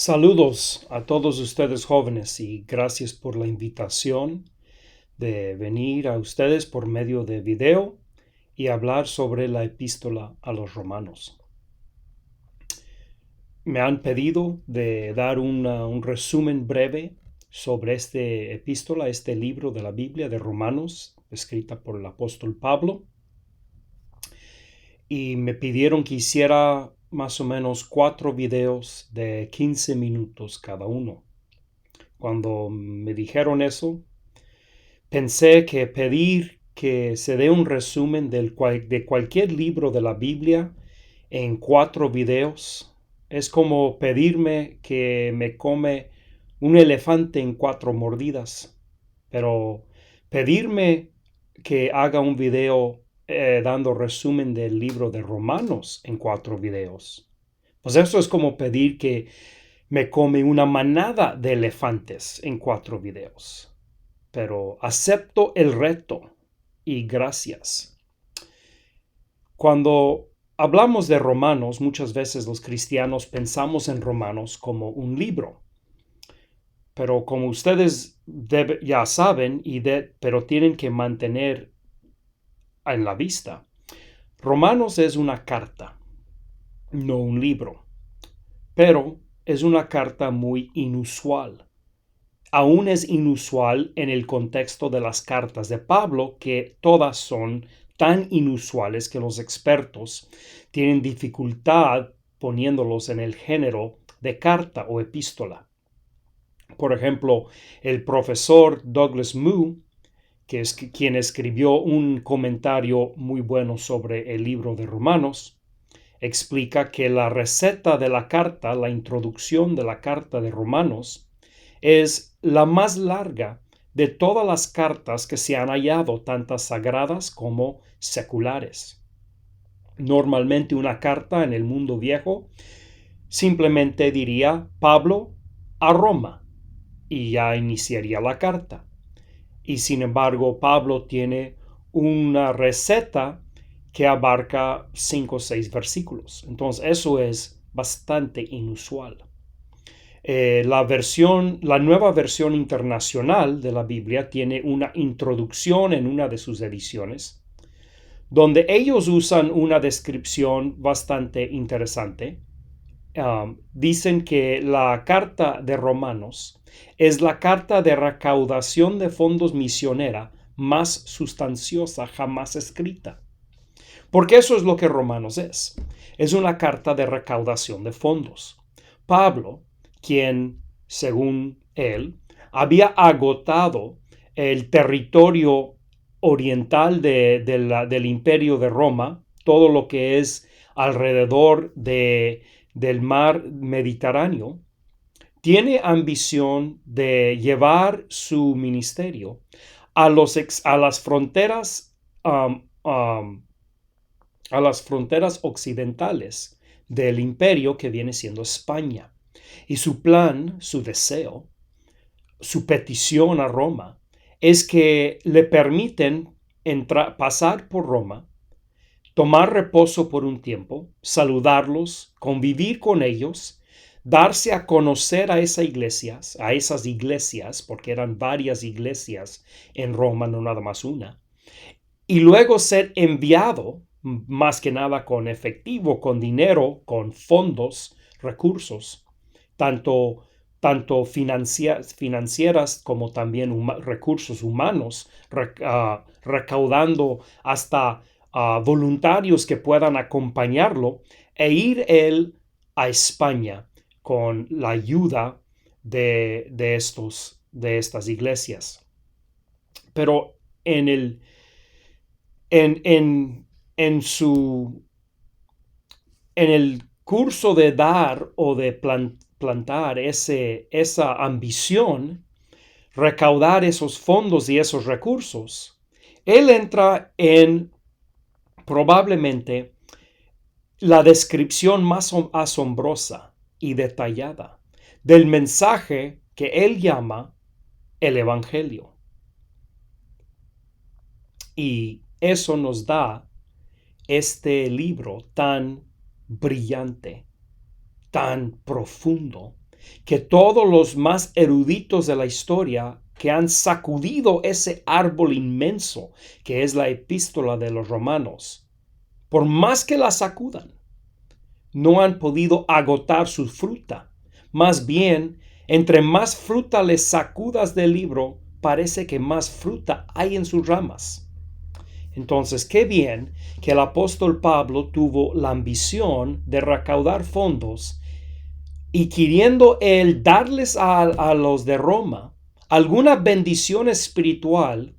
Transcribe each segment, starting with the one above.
Saludos a todos ustedes jóvenes y gracias por la invitación de venir a ustedes por medio de video y hablar sobre la epístola a los romanos. Me han pedido de dar un resumen breve sobre esta epístola, este libro de la Biblia de Romanos, escrita por el apóstol Pablo, y me pidieron que hiciera más o menos 4 videos de 15 minutos cada uno. Cuando me dijeron eso, pensé que pedir que se dé un resumen de cualquier libro de la Biblia en 4 videos es como pedirme que me come un elefante en 4 mordidas. Pero pedirme que haga un video dando resumen del libro de Romanos en 4 videos, pues eso es como pedir que me come una manada de elefantes en 4 videos. Pero acepto el reto y gracias. Cuando hablamos de Romanos, muchas veces los cristianos pensamos en Romanos como un libro. Pero como ustedes ya saben, pero tienen que mantener en la vista, Romanos es una carta, no un libro. Pero es una carta muy inusual. Aún es inusual en el contexto de las cartas de Pablo, que todas son tan inusuales que los expertos tienen dificultad poniéndolos en el género de carta o epístola. Por ejemplo, el profesor Douglas Moo, que es quien escribió un comentario muy bueno sobre el libro de Romanos, explica que la receta de la carta, la introducción de la carta de Romanos, es la más larga de todas las cartas que se han hallado, tantas sagradas como seculares. Normalmente una carta en el mundo viejo simplemente diría Pablo a Roma y ya iniciaría la carta. Y sin embargo, Pablo tiene una receta que abarca 5 o 6 versículos. Entonces, eso es bastante inusual. La nueva versión internacional de la Biblia tiene una introducción en una de sus ediciones, donde ellos usan una descripción bastante interesante. Dicen que la carta de Romanos es la carta de recaudación de fondos misionera más sustanciosa jamás escrita. Porque eso es lo que Romanos es. Es una carta de recaudación de fondos. Pablo, quien, según él, había agotado el territorio oriental del imperio de Roma, todo lo que es alrededor del mar Mediterráneo, tiene ambición de llevar su ministerio a las fronteras occidentales del imperio que viene siendo España. Y su plan, su deseo, su petición a Roma es que le permiten pasar por Roma, tomar reposo por un tiempo, saludarlos, convivir con ellos, darse a conocer a esas iglesias, porque eran varias iglesias en Roma, no nada más una, y luego ser enviado, más que nada con efectivo, con dinero, con fondos, recursos, tanto financieras como también recursos humanos, recaudando hasta voluntarios que puedan acompañarlo e ir él a España con la ayuda de estas iglesias. Pero en el curso de dar o de plantar esa ambición, recaudar esos fondos y esos recursos, él entra en probablemente la descripción más asombrosa y detallada del mensaje que él llama el Evangelio. Y eso nos da este libro tan brillante, tan profundo, que todos los más eruditos de la historia que han sacudido ese árbol inmenso que es la epístola de los Romanos, por más que la sacudan, no han podido agotar su fruta. Más bien, entre más fruta les sacudas del libro, parece que más fruta hay en sus ramas. Entonces, qué bien que el apóstol Pablo tuvo la ambición de recaudar fondos y queriendo él darles a los de Roma alguna bendición espiritual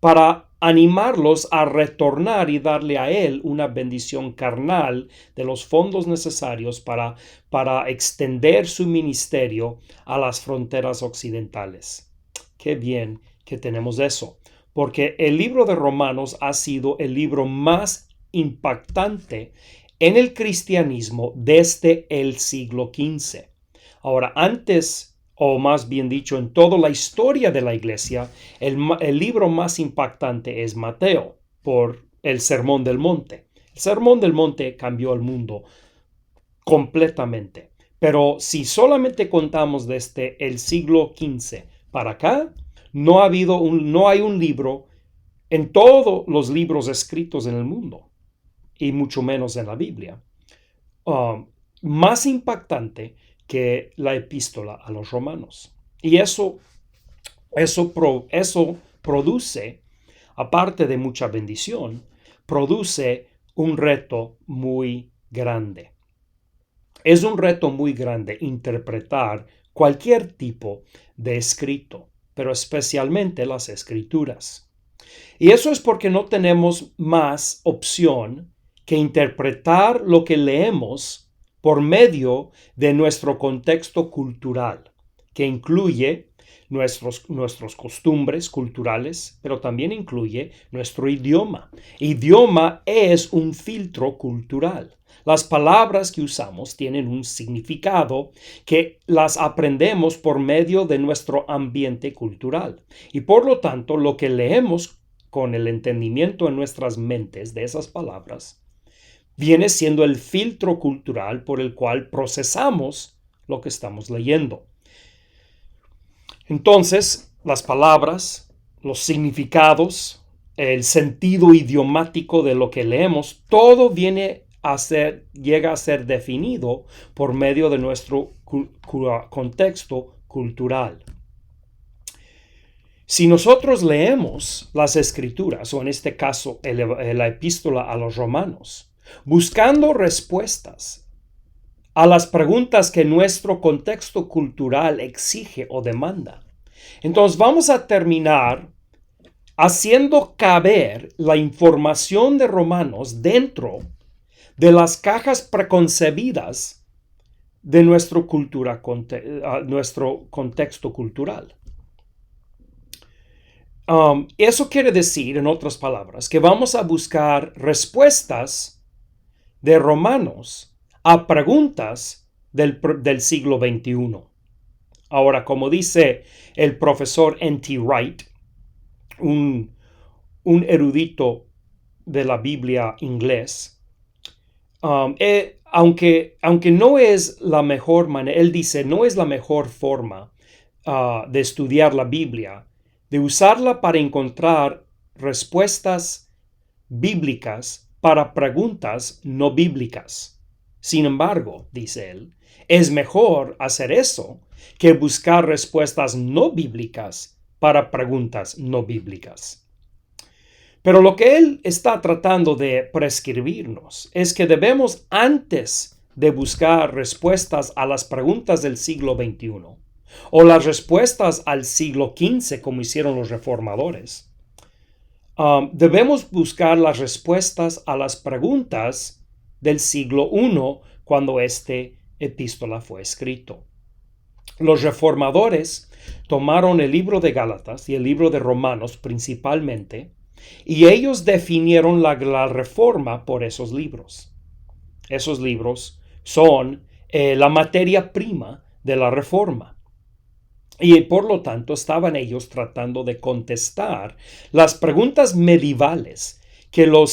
para animarlos a retornar y darle a él una bendición carnal de los fondos necesarios para extender su ministerio a las fronteras occidentales. Qué bien que tenemos eso, porque el libro de Romanos ha sido el libro más impactante en el cristianismo desde el siglo XV. Ahora, antes, o más bien dicho, en toda la historia de la iglesia, el libro más impactante es Mateo, por el Sermón del Monte. El Sermón del Monte cambió el mundo completamente. Pero si solamente contamos desde el siglo XV para acá, no hay un libro en todos los libros escritos en el mundo, y mucho menos en la Biblia, más impactante que la epístola a los romanos. Y eso produce, aparte de mucha bendición, produce un reto muy grande. Es un reto muy grande interpretar cualquier tipo de escrito, pero especialmente las escrituras. Y eso es porque no tenemos más opción que interpretar lo que leemos por medio de nuestro contexto cultural, que incluye nuestros costumbres culturales, pero también incluye nuestro idioma. Idioma es un filtro cultural. Las palabras que usamos tienen un significado que las aprendemos por medio de nuestro ambiente cultural. Y por lo tanto, lo que leemos con el entendimiento en nuestras mentes de esas palabras viene siendo el filtro cultural por el cual procesamos lo que estamos leyendo. Entonces, las palabras, los significados, el sentido idiomático de lo que leemos, todo llega a ser definido por medio de nuestro contexto cultural. Si nosotros leemos las escrituras, o en este caso la epístola a los romanos, buscando respuestas a las preguntas que nuestro contexto cultural exige o demanda, entonces vamos a terminar haciendo caber la información de Romanos dentro de las cajas preconcebidas de nuestro contexto cultural. Eso quiere decir, en otras palabras, que vamos a buscar respuestas de Romanos a preguntas del siglo XXI. Ahora, como dice el profesor N.T. Wright, un erudito de la Biblia inglés, aunque no es la mejor manera, él dice, no es la mejor forma de estudiar la Biblia, de usarla para encontrar respuestas bíblicas para preguntas no bíblicas. Sin embargo, dice él, es mejor hacer eso que buscar respuestas no bíblicas para preguntas no bíblicas. Pero lo que él está tratando de prescribirnos es que debemos, antes de buscar respuestas a las preguntas del siglo XXI, o las respuestas al siglo XV, como hicieron los reformadores, debemos buscar las respuestas a las preguntas del siglo I, cuando este epístola fue escrito. Los reformadores tomaron el libro de Gálatas y el libro de Romanos principalmente, y ellos definieron la reforma por esos libros. Esos libros son la materia prima de la reforma. Y por lo tanto estaban ellos tratando de contestar las preguntas medievales que los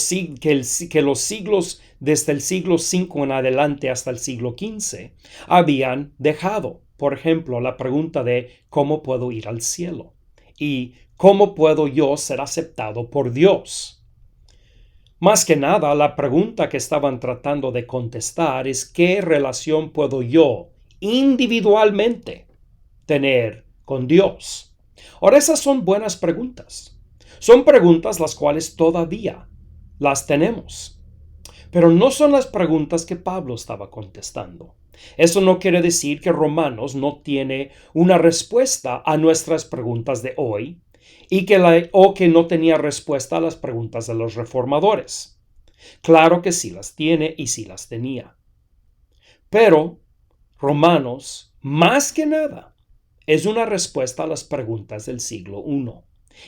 siglos desde el siglo V en adelante hasta el siglo XV habían dejado. Por ejemplo, la pregunta de ¿cómo puedo ir al cielo? Y ¿cómo puedo yo ser aceptado por Dios? Más que nada, la pregunta que estaban tratando de contestar es ¿qué relación puedo yo individualmente tener con Dios? Ahora, esas son buenas preguntas. Son preguntas las cuales todavía las tenemos. Pero no son las preguntas que Pablo estaba contestando. Eso no quiere decir que Romanos no tiene una respuesta a nuestras preguntas de hoy o que no tenía respuesta a las preguntas de los reformadores. Claro que sí las tiene y sí las tenía. Pero Romanos, más que nada, es una respuesta a las preguntas del siglo I.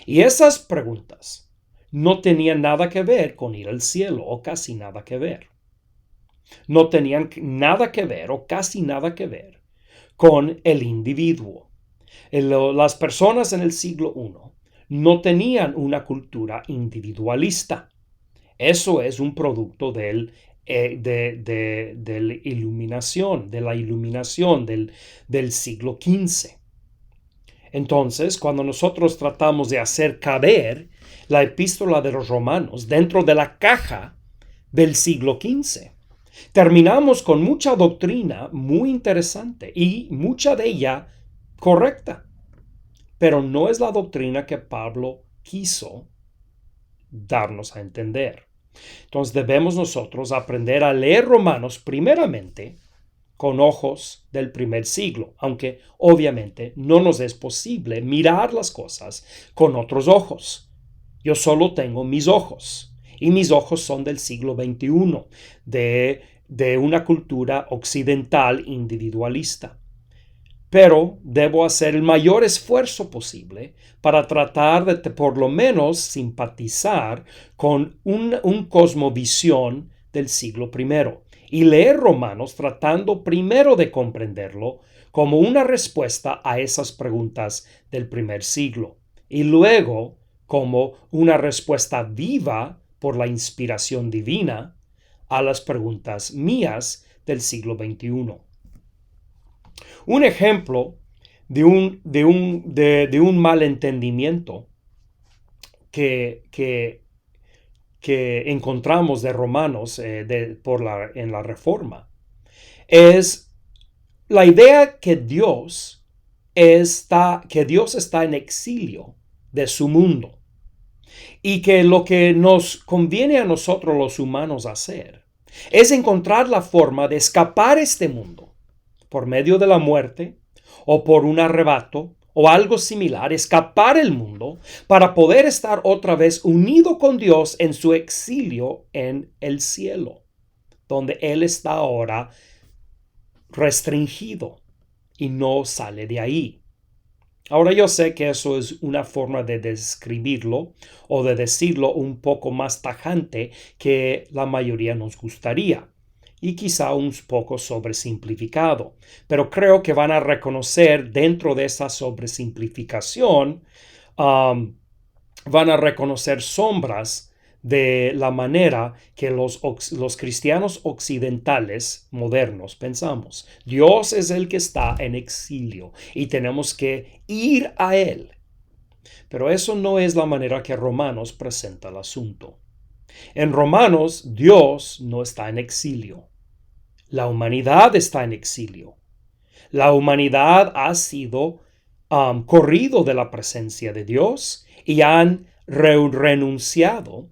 Y esas preguntas no tenían nada que ver con ir al cielo o casi nada que ver. No tenían nada que ver o casi nada que ver con el individuo. Las personas en el siglo I no tenían una cultura individualista. Eso es un producto de la iluminación del siglo XV. Entonces, cuando nosotros tratamos de hacer caber la epístola de los Romanos dentro de la caja del siglo XV, terminamos con mucha doctrina muy interesante y mucha de ella correcta. Pero no es la doctrina que Pablo quiso darnos a entender. Entonces debemos nosotros aprender a leer Romanos primeramente con ojos del primer siglo, aunque obviamente no nos es posible mirar las cosas con otros ojos. Yo solo tengo mis ojos, y mis ojos son del siglo XXI, de una cultura occidental individualista. Pero debo hacer el mayor esfuerzo posible para tratar de por lo menos simpatizar con un cosmovisión del siglo I y leer Romanos tratando primero de comprenderlo como una respuesta a esas preguntas del primer siglo y luego como una respuesta viva por la inspiración divina a las preguntas mías del siglo XXI. Un ejemplo de un malentendimiento que encontramos de Romanos en la Reforma es la idea que Dios está en exilio de su mundo y que lo que nos conviene a nosotros los humanos hacer es encontrar la forma de escapar este mundo por medio de la muerte o por un arrebato o algo similar, escapar el mundo para poder estar otra vez unido con Dios en su exilio en el cielo, donde Él está ahora restringido y no sale de ahí. Ahora yo sé que eso es una forma de describirlo o de decirlo un poco más tajante que la mayoría nos gustaría y quizá un poco sobresimplificado, pero creo que van a reconocer dentro de esa sobresimplificación, van a reconocer sombras de la manera que los cristianos occidentales modernos pensamos. Dios es el que está en exilio y tenemos que ir a Él. Pero eso no es la manera que Romanos presenta el asunto. En Romanos, Dios no está en exilio. La humanidad está en exilio. La humanidad ha sido corrido de la presencia de Dios y han renunciado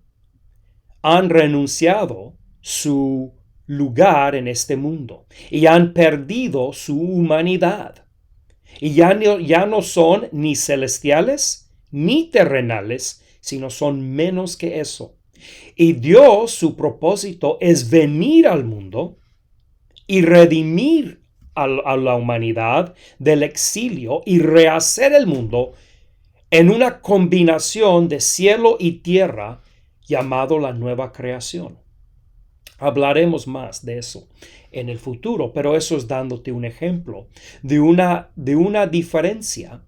su lugar en este mundo y han perdido su humanidad. Y ya no son ni celestiales ni terrenales, sino son menos que eso. Y Dios, su propósito es venir al mundo y redimir a la humanidad del exilio y rehacer el mundo en una combinación de cielo y tierra llamado la nueva creación. Hablaremos más de eso en el futuro, pero eso es dándote un ejemplo de una diferencia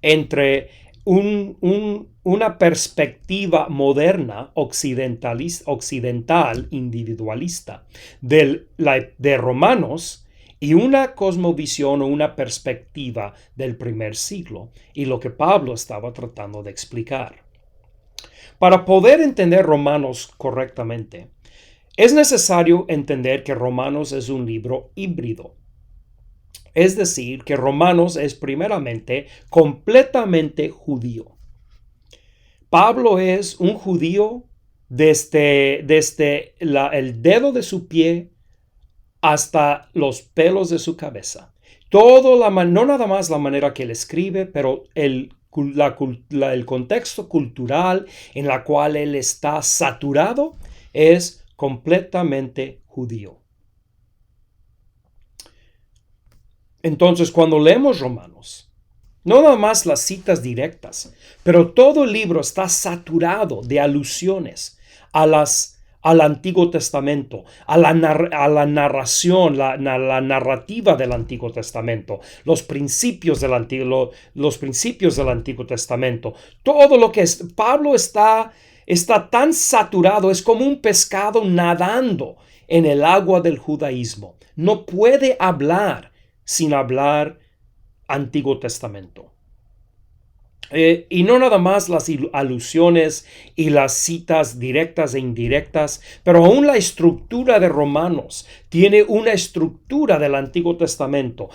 entre una perspectiva moderna occidental individualista de Romanos y una cosmovisión o una perspectiva del primer siglo y lo que Pablo estaba tratando de explicar. Para poder entender Romanos correctamente, es necesario entender que Romanos es un libro híbrido. Es decir, que Romanos es primeramente completamente judío. Pablo es un judío desde el dedo de su pie hasta los pelos de su cabeza. No nada más la manera que él escribe, pero el contexto cultural en la cual él está saturado es completamente judío. Entonces, cuando leemos Romanos, no nada más las citas directas, pero todo el libro está saturado de alusiones al Antiguo Testamento, a la narración, la narrativa del Antiguo Testamento, los principios del Antiguo Testamento. Todo lo que Pablo está tan saturado, es como un pescado nadando en el agua del judaísmo. No puede hablar sin hablar Antiguo Testamento. Y no nada más las alusiones y las citas directas e indirectas, pero aún la estructura de Romanos tiene una estructura del Antiguo Testamento.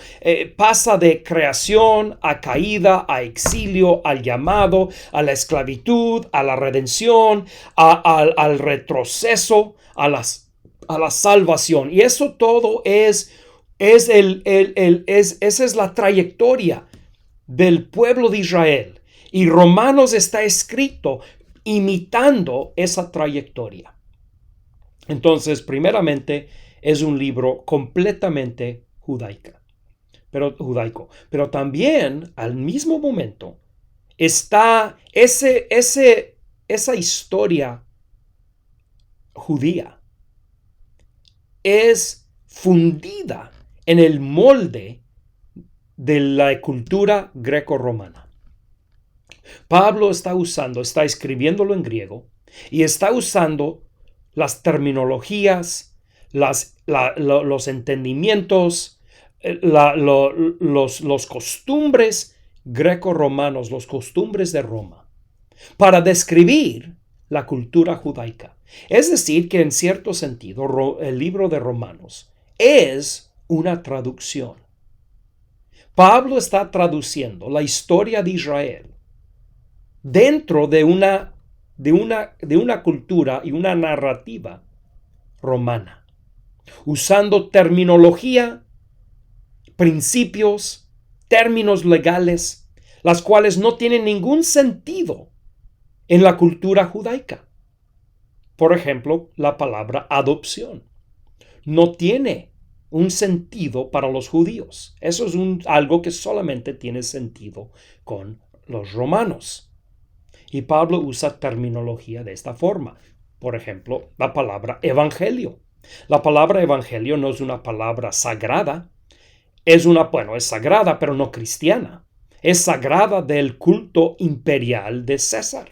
Pasa de creación a caída, a exilio, al llamado, a la esclavitud, a la redención, al retroceso, a la salvación. Y eso todo esa es la trayectoria del pueblo de Israel. Y Romanos está escrito imitando esa trayectoria. Entonces, primeramente, es un libro completamente judaico. Pero también, al mismo momento, está esa historia judía. Es fundida en el molde de la cultura greco-romana. Pablo está escribiéndolo en griego y está usando las terminologías, los entendimientos, los costumbres greco-romanos, los costumbres de Roma, para describir la cultura judaica. Es decir, que en cierto sentido el libro de Romanos es una traducción. Pablo está traduciendo la historia de Israel dentro de una cultura y una narrativa romana, usando terminología, principios, términos legales, las cuales no tienen ningún sentido en la cultura judaica. Por ejemplo, la palabra adopción no tiene un sentido para los judíos. Eso es algo que solamente tiene sentido con los romanos. Y Pablo usa terminología de esta forma. Por ejemplo, la palabra evangelio. La palabra evangelio no es una palabra sagrada. Es sagrada, pero no cristiana. Es sagrada del culto imperial de César.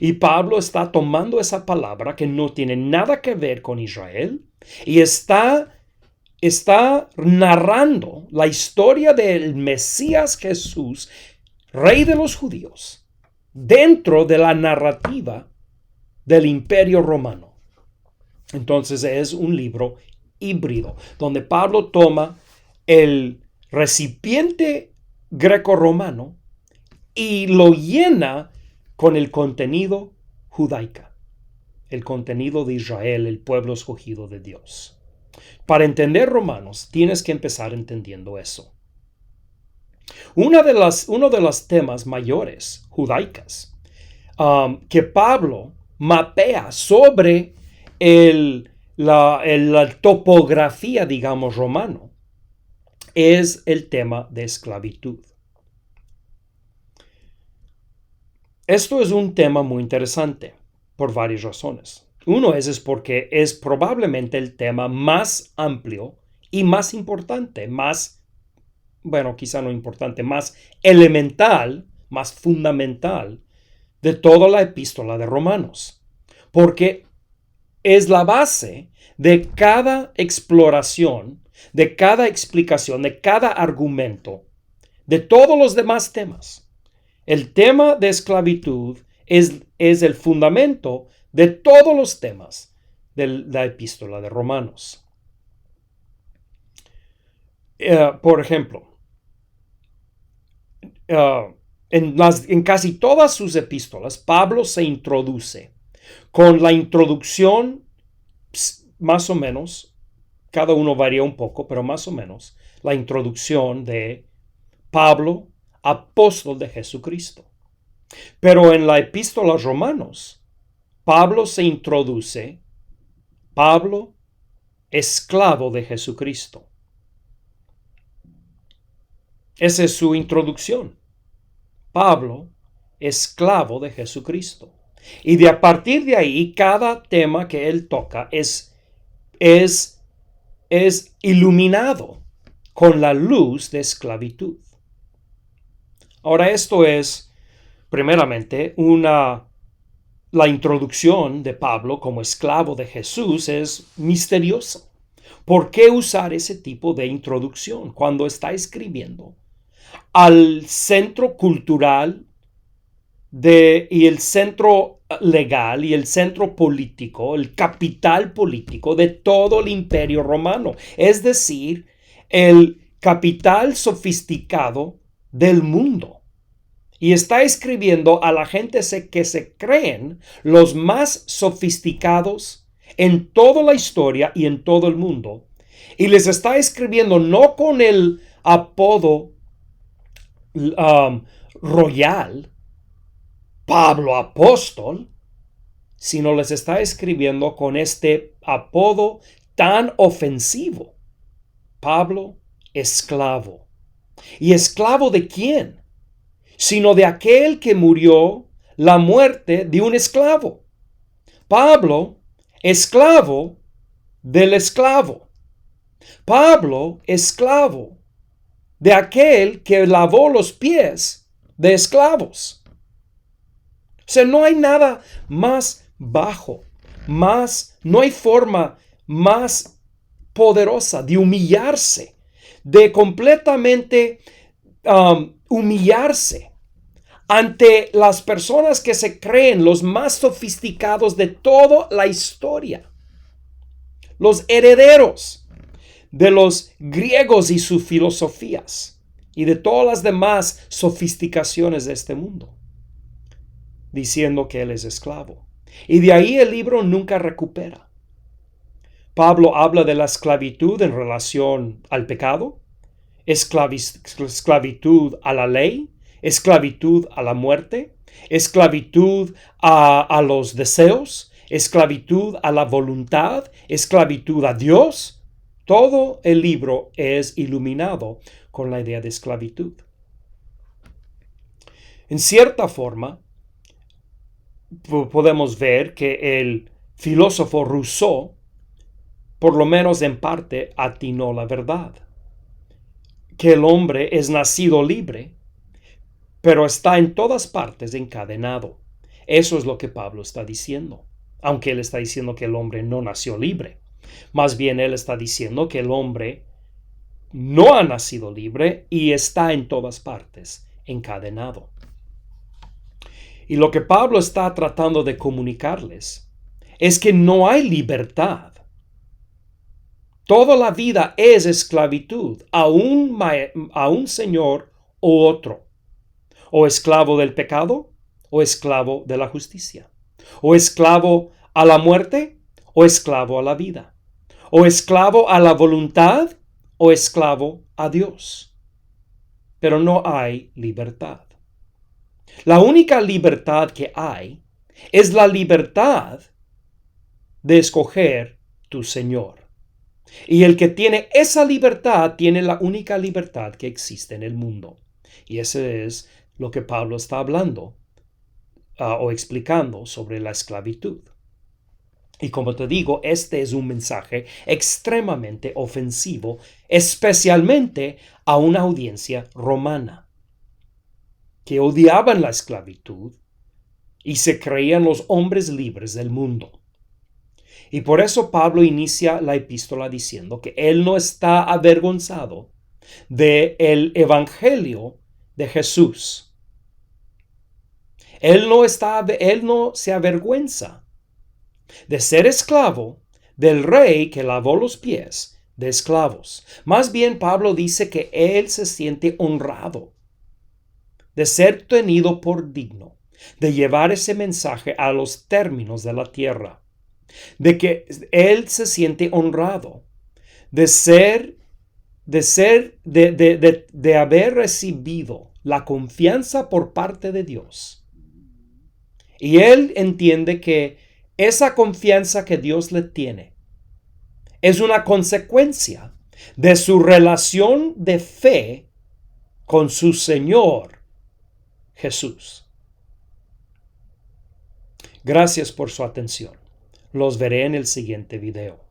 Y Pablo está tomando esa palabra que no tiene nada que ver con Israel y está narrando la historia del Mesías Jesús, rey de los judíos, dentro de la narrativa del Imperio Romano. Entonces es un libro híbrido, donde Pablo toma el recipiente greco-romano y lo llena con el contenido judaico, el contenido de Israel, el pueblo escogido de Dios. Para entender Romanos, tienes que empezar entendiendo eso. Uno de los temas mayores judaicas que Pablo mapea sobre la topografía, digamos, romano, es el tema de esclavitud. Esto es un tema muy interesante por varias razones. Uno es porque es probablemente el tema más amplio y más importante, quizá no importante, más elemental, más fundamental de toda la epístola de Romanos, porque es la base de cada exploración, de cada explicación, de cada argumento, de todos los demás temas. El tema de esclavitud es el fundamento de todos los temas de la epístola de Romanos. Por ejemplo, en casi todas sus epístolas, Pablo se introduce con la introducción, más o menos, cada uno varía un poco, pero más o menos, la introducción de Pablo, apóstol de Jesucristo. Pero en la epístola a los Romanos, Pablo se introduce, Pablo, esclavo de Jesucristo. Esa es su introducción. Pablo, esclavo de Jesucristo. Y a partir de ahí, cada tema que él toca es iluminado con la luz de esclavitud. Ahora, esto es, primeramente, la introducción de Pablo como esclavo de Jesús es misteriosa. ¿Por qué usar ese tipo de introducción cuando está escribiendo al centro cultural y el centro legal y el centro político, el capital político de todo el imperio romano? Es decir, el capital sofisticado del mundo. Y está escribiendo a la gente que se creen los más sofisticados en toda la historia y en todo el mundo. Y les está escribiendo no con el apodo royal, Pablo apóstol, sino les está escribiendo con este apodo tan ofensivo, Pablo esclavo. ¿Y esclavo de quién? Sino de aquel que murió la muerte de un esclavo. Pablo, esclavo del esclavo. Pablo, esclavo de aquel que lavó los pies de esclavos. O sea, no hay nada más bajo, no hay forma más poderosa de humillarse, de completamente humillarse ante las personas que se creen los más sofisticados de toda la historia, los herederos de los griegos y sus filosofías y de todas las demás sofisticaciones de este mundo, diciendo que él es esclavo. Y de ahí el libro nunca recupera. Pablo habla de la esclavitud en relación al pecado, esclavitud a la ley, esclavitud a la muerte, esclavitud a los deseos, esclavitud a la voluntad, esclavitud a Dios. Todo el libro es iluminado con la idea de esclavitud. En cierta forma, podemos ver que el filósofo Rousseau, por lo menos en parte, atinó la verdad. Que el hombre es nacido libre, pero está en todas partes encadenado. Eso es lo que Pablo está diciendo, aunque él está diciendo que el hombre no nació libre. Más bien él está diciendo que el hombre no ha nacido libre y está en todas partes encadenado. Y lo que Pablo está tratando de comunicarles es que no hay libertad. Toda la vida es esclavitud a un señor u otro, o esclavo del pecado, o esclavo de la justicia, o esclavo a la muerte, o esclavo a la vida, o esclavo a la voluntad, o esclavo a Dios. Pero no hay libertad. La única libertad que hay es la libertad de escoger tu Señor. Y el que tiene esa libertad tiene la única libertad que existe en el mundo. Y ese es lo que Pablo está hablando o explicando sobre la esclavitud. Y como te digo, este es un mensaje extremadamente ofensivo, especialmente a una audiencia romana. que odiaban la esclavitud y se creían los hombres libres del mundo. Y por eso Pablo inicia la epístola diciendo que él no está avergonzado del evangelio de Jesús. Él no se avergüenza de ser esclavo del rey que lavó los pies de esclavos. Más bien, Pablo dice que él se siente honrado de ser tenido por digno de llevar ese mensaje a los términos de la tierra, de que él se siente honrado de haber recibido la confianza por parte de Dios. Y él entiende que esa confianza que Dios le tiene es una consecuencia de su relación de fe con su Señor Jesús. Gracias por su atención. Los veré en el siguiente video.